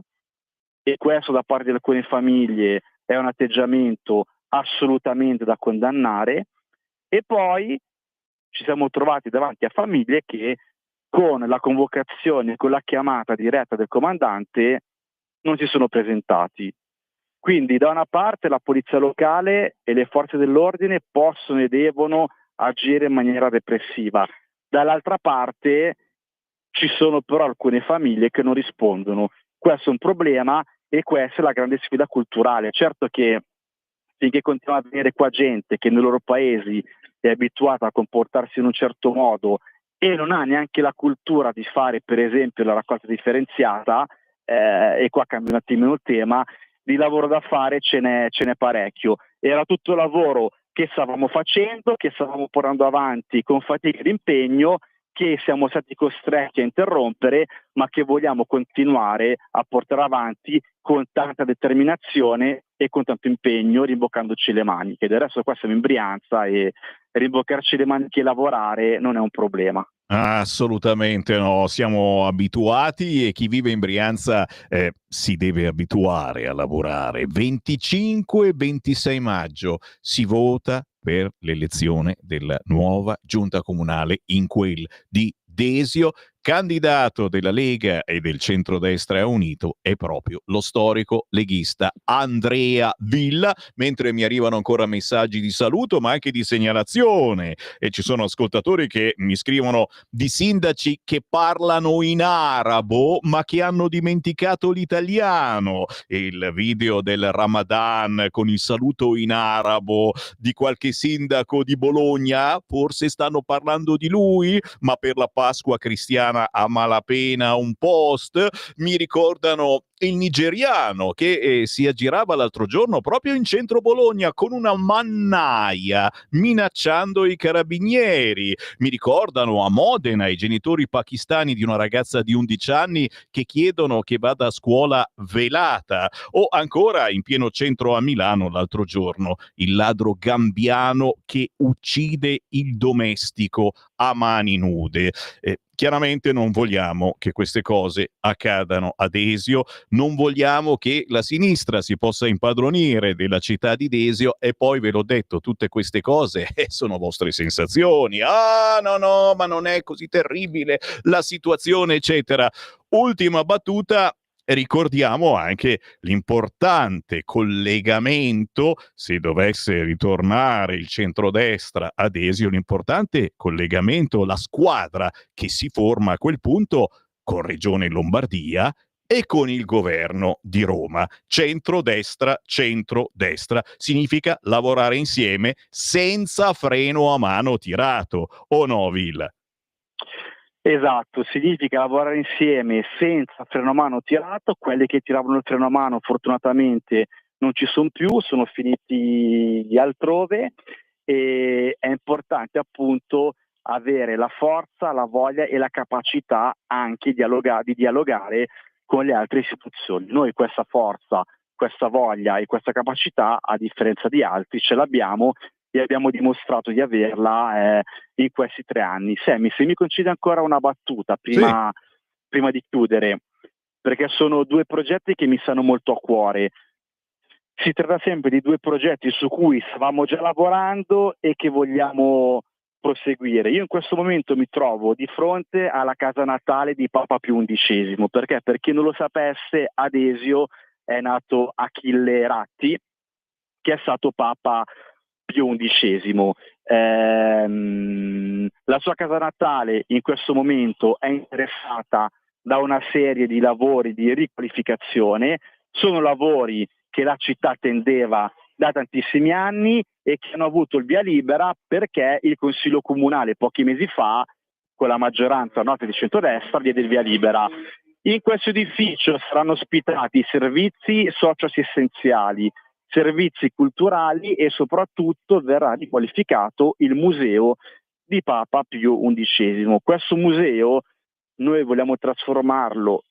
e questo da parte di alcune famiglie è un atteggiamento assolutamente da condannare. E poi ci siamo trovati davanti a famiglie che con la convocazione, con la chiamata diretta del comandante, non si sono presentati. Quindi da una parte la polizia locale e le forze dell'ordine possono e devono agire in maniera repressiva, dall'altra parte ci sono però alcune famiglie che non rispondono. Questo è un problema e questa è la grande sfida culturale. Certo che finché continua a venire qua gente che nei loro paesi è abituata a comportarsi in un certo modo e non ha neanche la cultura di fare per esempio la raccolta differenziata, e qua cambia un attimino il tema, di lavoro da fare ce n'è parecchio. Era tutto lavoro che stavamo facendo, che stavamo portando avanti con fatica ed impegno, che siamo stati costretti a interrompere, ma che vogliamo continuare a portare avanti con tanta determinazione e con tanto impegno, rimboccandoci le maniche. Del resto qua siamo in Brianza e rimboccarci le maniche e lavorare non è un problema. Assolutamente no, siamo abituati e chi vive in Brianza si deve abituare a lavorare. 25-26 maggio si vota per l'elezione della nuova giunta comunale in quel di Desio. Candidato della Lega e del centrodestra unito è proprio lo storico leghista Andrea Villa, mentre mi arrivano ancora messaggi di saluto ma anche di segnalazione, e ci sono ascoltatori che mi scrivono di sindaci che parlano in arabo ma che hanno dimenticato l'italiano. Il video del Ramadan con il saluto in arabo di qualche sindaco di Bologna, forse stanno parlando di lui, ma per la Pasqua cristiana a malapena un post. Mi ricordano il nigeriano che si aggirava l'altro giorno proprio in centro Bologna con una mannaia minacciando i carabinieri. Mi ricordano a Modena i genitori pakistani di una ragazza di 11 anni che chiedono che vada a scuola velata, o ancora in pieno centro a Milano l'altro giorno il ladro gambiano che uccide il domestico a mani nude. Chiaramente non vogliamo che queste cose accadano ad Desio, non vogliamo che la sinistra si possa impadronire della città di Desio, e poi ve l'ho detto, tutte queste cose sono vostre sensazioni. Ah no, ma non è così terribile la situazione, eccetera. Ultima battuta. Ricordiamo anche l'importante collegamento, se dovesse ritornare il centrodestra ad Desio, l'importante collegamento, la squadra che si forma a quel punto con Regione Lombardia e con il governo di Roma. Centrodestra significa lavorare insieme senza freno a mano tirato, o no, Villa? Esatto, significa lavorare insieme senza freno a mano tirato. Quelli che tiravano il freno a mano fortunatamente non ci sono più, sono finiti altrove, e è importante appunto avere la forza, la voglia e la capacità anche di dialogare con le altre istituzioni. Noi questa forza, questa voglia e questa capacità, a differenza di altri, ce l'abbiamo e abbiamo dimostrato di averla in questi 3 anni. Sammy, se mi concedi ancora una battuta prima di chiudere, perché sono 2 progetti che mi stanno molto a cuore. Si tratta sempre di 2 progetti su cui stavamo già lavorando e che vogliamo proseguire. Io in questo momento mi trovo di fronte alla casa natale di Papa Pio XI, perché per chi non lo sapesse, ad Esio è nato Achille Ratti, che è stato Papa Pio XI. La sua casa natale in questo momento è interessata da una serie di lavori di riqualificazione. Sono lavori che la città attendeva da tantissimi anni e che hanno avuto il via libera perché il Consiglio Comunale pochi mesi fa, con la maggioranza nota di centrodestra, diede il via libera. In questo edificio saranno ospitati servizi socioassistenziali, servizi culturali e soprattutto verrà riqualificato il museo di Papa Pio XI. Questo museo noi vogliamo trasformarlo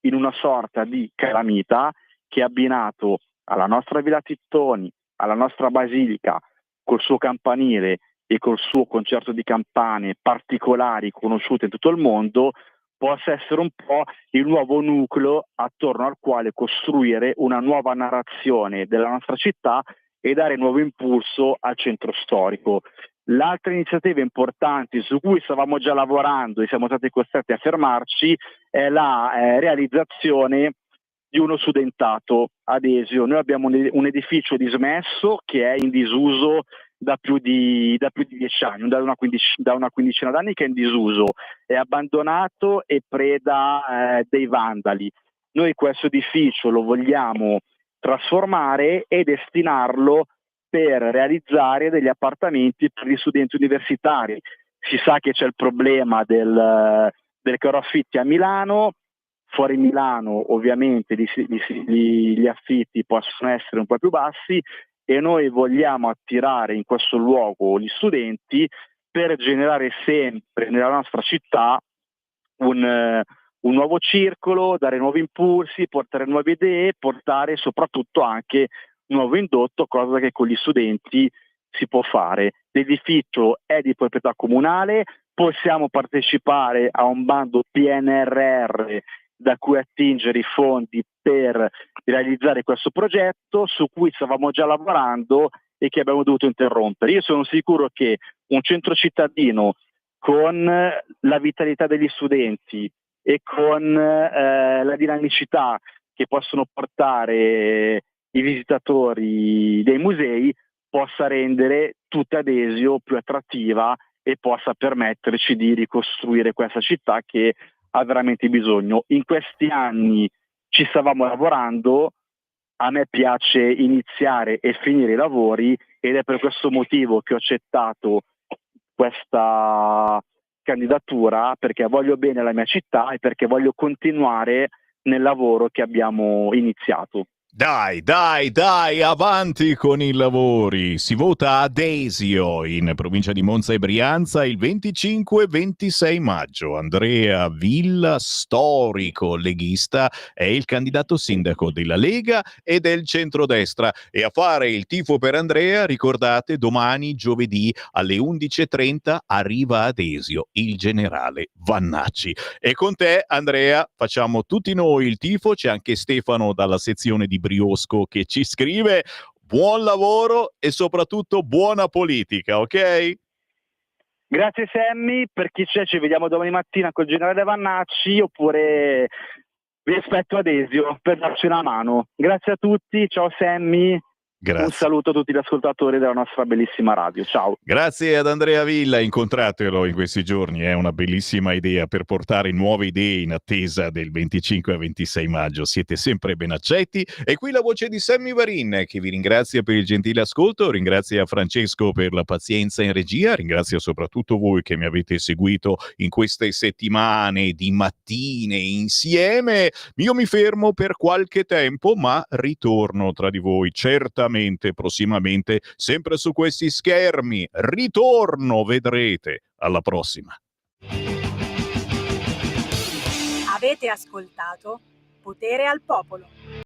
in una sorta di calamita che è abbinato alla nostra Villa Tittoni, alla nostra basilica, col suo campanile e col suo concerto di campane particolari conosciute in tutto il mondo, possa essere un po' il nuovo nucleo attorno al quale costruire una nuova narrazione della nostra città e dare nuovo impulso al centro storico. L'altra iniziativa importante su cui stavamo già lavorando e siamo stati costretti a fermarci è la realizzazione di uno studentato ad Esio. Noi abbiamo un edificio dismesso che è in disuso da più di 10 anni, da una quindicina d'anni che è in disuso, è abbandonato e preda dei vandali. Noi questo edificio lo vogliamo trasformare e destinarlo per realizzare degli appartamenti per gli studenti universitari. Si sa che c'è il problema del caro affitti a Milano. Fuori Milano ovviamente gli affitti possono essere un po' più bassi e noi vogliamo attirare in questo luogo gli studenti per generare sempre nella nostra città un nuovo circolo, dare nuovi impulsi, portare nuove idee, portare soprattutto anche nuovo indotto, cosa che con gli studenti si può fare. L'edificio è di proprietà comunale, possiamo partecipare a un bando PNRR da cui attingere i fondi per realizzare questo progetto su cui stavamo già lavorando e che abbiamo dovuto interrompere. Io sono sicuro che un centro cittadino con la vitalità degli studenti e con la dinamicità che possono portare i visitatori dei musei possa rendere tutta Desio più attrattiva e possa permetterci di ricostruire questa città che ha veramente bisogno. In questi anni ci stavamo lavorando, a me piace iniziare e finire i lavori ed è per questo motivo che ho accettato questa candidatura, perché voglio bene alla mia città e perché voglio continuare nel lavoro che abbiamo iniziato. Dai, avanti con i lavori. Si vota ad Esio, in provincia di Monza e Brianza, il 25 e 26 maggio. Andrea Villa, storico leghista, è il candidato sindaco della Lega e del centrodestra. E a fare il tifo per Andrea, ricordate, domani, giovedì, alle 11:30, arriva ad Esio il generale Vannacci. E con te, Andrea, facciamo tutti noi il tifo. C'è anche Stefano dalla sezione di Briosco che ci scrive: buon lavoro e soprattutto buona politica, ok? Grazie Sammy, per chi c'è ci vediamo domani mattina col generale Vannacci oppure vi aspetto ad Esio per darci una mano. Grazie a tutti, ciao Sammy. Grazie. Un saluto a tutti gli ascoltatori della nostra bellissima radio, ciao. Grazie ad Andrea Villa, incontratelo in questi giorni, è una bellissima idea per portare nuove idee in attesa del 25 e 26 maggio, siete sempre ben accetti. E qui la voce di Sammy Varin che vi ringrazia per il gentile ascolto, ringrazia Francesco per la pazienza in regia, ringrazia soprattutto voi che mi avete seguito in queste settimane di mattine insieme. Io mi fermo per qualche tempo ma ritorno tra di voi certamente prossimamente, sempre su questi schermi. Ritorno, vedrete. Alla prossima. Avete ascoltato Potere al Popolo.